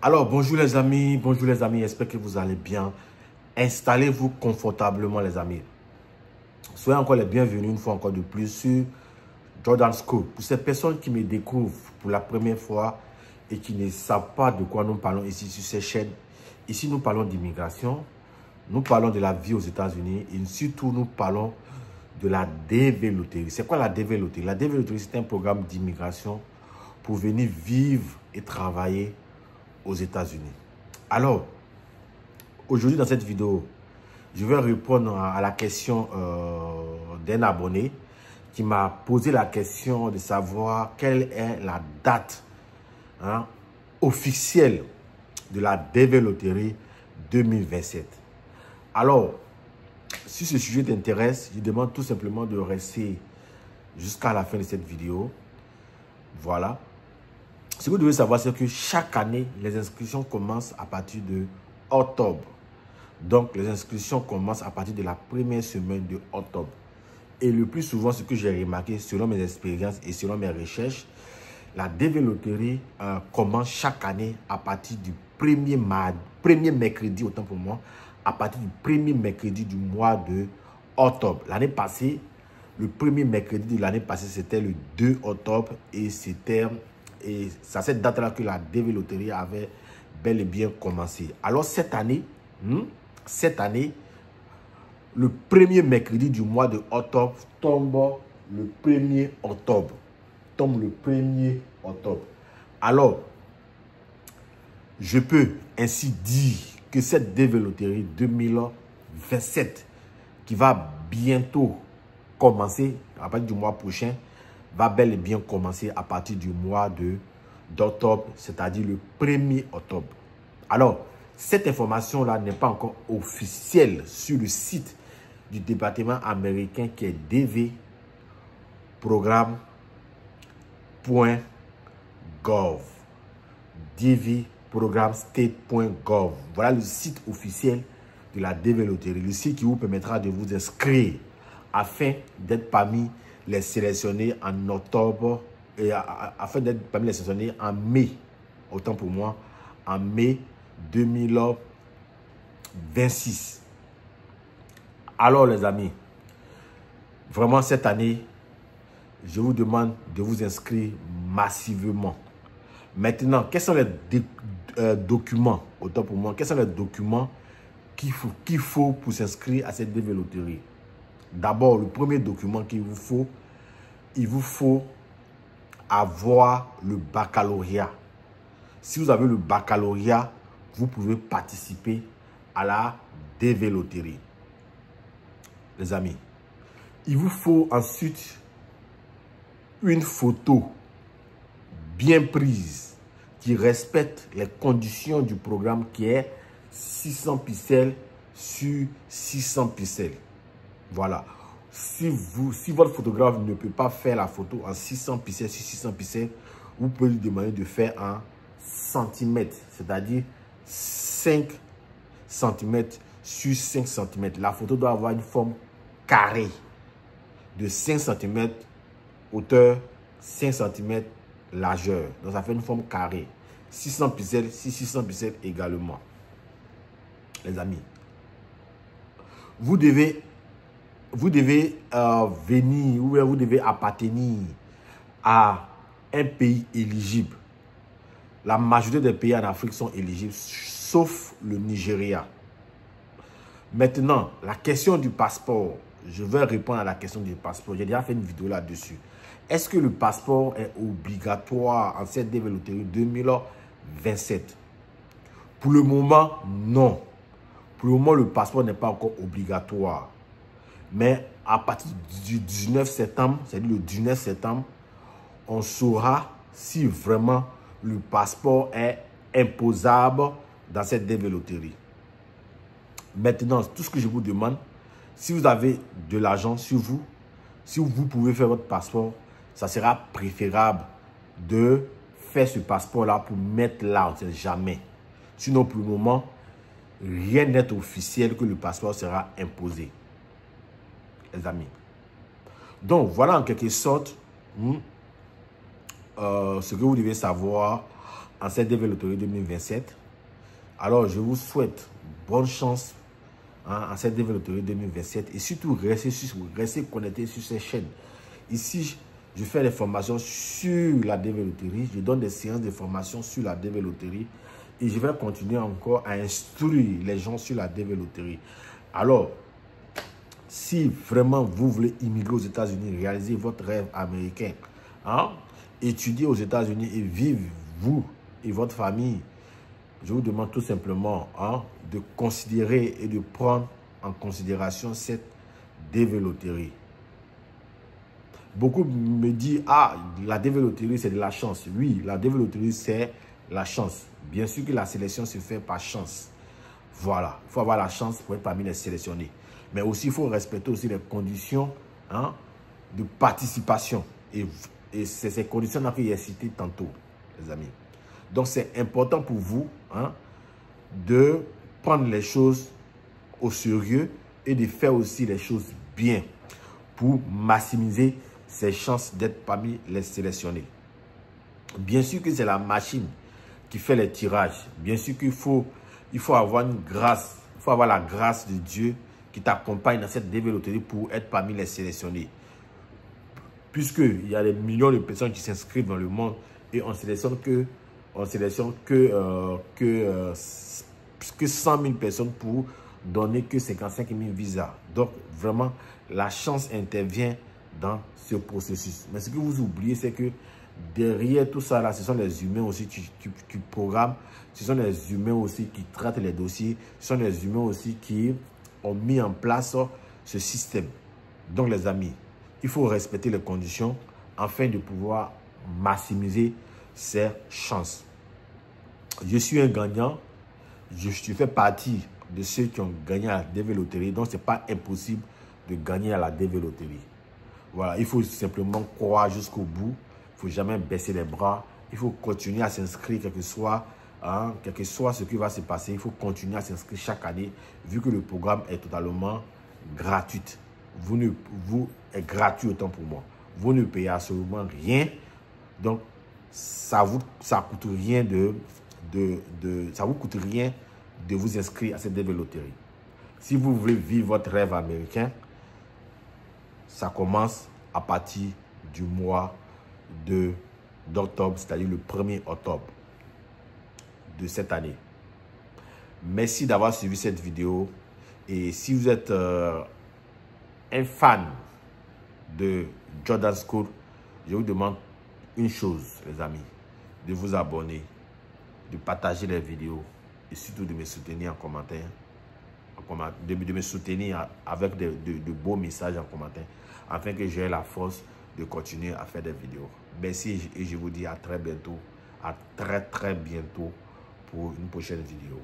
Alors, bonjour les amis, j'espère que vous allez bien. Installez-vous confortablement les amis. Soyez encore les bienvenus une fois encore de plus sur Jordan School. Pour ces personnes qui me découvrent pour la première fois et qui ne savent pas de quoi nous parlons ici sur cette chaîne, ici nous parlons d'immigration, nous parlons de la vie aux États-Unis et surtout nous parlons de la DV Loterie. C'est quoi la DV Loterie? La DV Loterie, c'est un programme d'immigration pour venir vivre et travailler aux États-Unis. Alors, aujourd'hui dans cette vidéo, je vais répondre à la question d'un abonné qui m'a posé la question de savoir quelle est la date officielle de la DV Loterie 2027. Alors, si ce sujet t'intéresse, je demande tout simplement de rester jusqu'à la fin de cette vidéo. Voilà. Ce que vous devez savoir, c'est que chaque année, les inscriptions commencent à partir de octobre. Donc, les inscriptions commencent à partir de la première semaine de octobre. Et le plus souvent, ce que j'ai remarqué, selon mes expériences et selon mes recherches, la DV Loterie commence chaque année à partir du premier mercredi, autant pour moi, à partir du premier mercredi du mois de octobre. L'année passée, le premier mercredi de l'année passée, c'était le 2 octobre et c'était... Et c'est à cette date-là que la DV Loterie avait bel et bien commencé. Alors cette année, le premier mercredi du mois de octobre tombe le 1er octobre. Alors, je peux ainsi dire que cette DV Loterie 2027, qui va bientôt commencer, à partir du mois prochain, va bel et bien commencer à partir du mois d'octobre, c'est-à-dire le 1er octobre. Alors, cette information-là n'est pas encore officielle sur le site du département américain qui est dvprogram.gov. dvprogramstate.gov. Voilà le site officiel de la DV Loterie. Le site qui vous permettra de vous inscrire afin d'être parmi les sélectionnés en octobre et afin d'être parmi les sélectionnés en mai, autant pour moi, en mai 2026. Alors les amis, vraiment cette année, je vous demande de vous inscrire massivement. Maintenant, quels sont les documents, autant pour moi, quels sont les documents qu'il faut pour s'inscrire à cette DV Loterie? D'abord, le premier document qu'il vous faut, il vous faut avoir le baccalauréat. Si vous avez le baccalauréat, vous pouvez participer à la DV Loterie. Les amis, il vous faut ensuite une photo bien prise qui respecte les conditions du programme qui est 600 pixels sur 600 pixels. Voilà. Si votre photographe ne peut pas faire la photo en 600 pixels sur 600 pixels, vous pouvez lui demander de faire en centimètres, c'est-à-dire 5 cm sur 5 cm. La photo doit avoir une forme carrée de 5 cm hauteur, 5 cm largeur. Donc ça fait une forme carrée. 600 pixels sur 600 pixels également. Les amis, vous devez venir ou vous devez appartenir à un pays éligible. La majorité des pays en Afrique sont éligibles, sauf le Nigeria. Maintenant, la question du passeport. Je vais répondre à la question du passeport. J'ai déjà fait une vidéo là-dessus. Est-ce que le passeport est obligatoire en cette DV Loterie 2027? Pour le moment, non. Pour le moment, le passeport n'est pas encore obligatoire. Mais à partir du 19 septembre, c'est-à-dire le 19 septembre, on saura si vraiment le passeport est imposable dans cette DV Loterie. Maintenant, tout ce que je vous demande, si vous avez de l'argent sur vous, si vous pouvez faire votre passeport, ça sera préférable de faire ce passeport-là pour mettre là, on ne sait jamais. Sinon, pour le moment, rien n'est officiel que le passeport sera imposé. Les amis. Donc, voilà en quelque sorte ce que vous devez savoir en cette DV Loterie 2027. Alors, je vous souhaite bonne chance en cette DV Loterie 2027. Et surtout, restez connectés sur ces chaînes. Ici, je fais des formations sur la DV Loterie. Je donne des séances de formation sur la DV Loterie. Et je vais continuer encore à instruire les gens sur la DV Loterie. Alors, si vraiment vous voulez immigrer aux États-Unis, réaliser votre rêve américain, étudier aux États-Unis et vivre, vous et votre famille, je vous demande tout simplement de considérer et de prendre en considération cette DV Loterie. Beaucoup me disent, la DV Loterie, c'est de la chance. Oui, la DV Loterie, c'est la chance. Bien sûr que la sélection se fait par chance. Voilà, il faut avoir la chance pour être parmi les sélectionnés. Mais aussi, il faut respecter aussi les conditions de participation. Et c'est ces conditions-là que j'ai citées tantôt, les amis. Donc, c'est important pour vous de prendre les choses au sérieux et de faire aussi les choses bien pour maximiser ses chances d'être parmi les sélectionnés. Bien sûr que c'est la machine qui fait les tirages. Bien sûr qu'il faut avoir une grâce. Il faut avoir la grâce de Dieu qui t'accompagne dans cette DV Loterie pour être parmi les sélectionnés. Puisqu'il y a des millions de personnes qui s'inscrivent dans le monde et on sélectionne que 100 000 personnes pour donner que 55 000 visas. Donc, vraiment, la chance intervient dans ce processus. Mais ce que vous oubliez, c'est que derrière tout ça, là, ce sont les humains aussi qui programment. Ce sont les humains aussi qui traitent les dossiers. Ce sont les humains aussi qui ont mis en place ce système. Donc, les amis, il faut respecter les conditions afin de pouvoir maximiser ses chances. Je suis un gagnant. Je fais partie de ceux qui ont gagné à la DV Loterie. Donc, ce n'est pas impossible de gagner à la DV Loterie. Voilà, il faut simplement croire jusqu'au bout. Il ne faut jamais baisser les bras. Il faut continuer à s'inscrire, quel que soit ce qui va se passer. Il faut continuer à s'inscrire chaque année, vu que le programme est totalement gratuit. Vous est gratuit autant pour moi. Vous ne payez absolument rien. Donc, ça coûte rien ça vous coûte rien de vous inscrire à cette DV Loterie. Si vous voulez vivre votre rêve américain, ça commence à partir du mois d'octobre, c'est-à-dire le 1er octobre de cette année. Merci d'avoir suivi cette vidéo. Et si vous êtes un fan de Jordan School, je vous demande une chose, les amis, de vous abonner, de partager les vidéos et surtout de me soutenir en commentaire, de me soutenir avec de beaux messages en commentaire, afin que j'aie la force de continuer à faire des vidéos. Merci et je vous dis à très bientôt, à très bientôt pour une prochaine vidéo.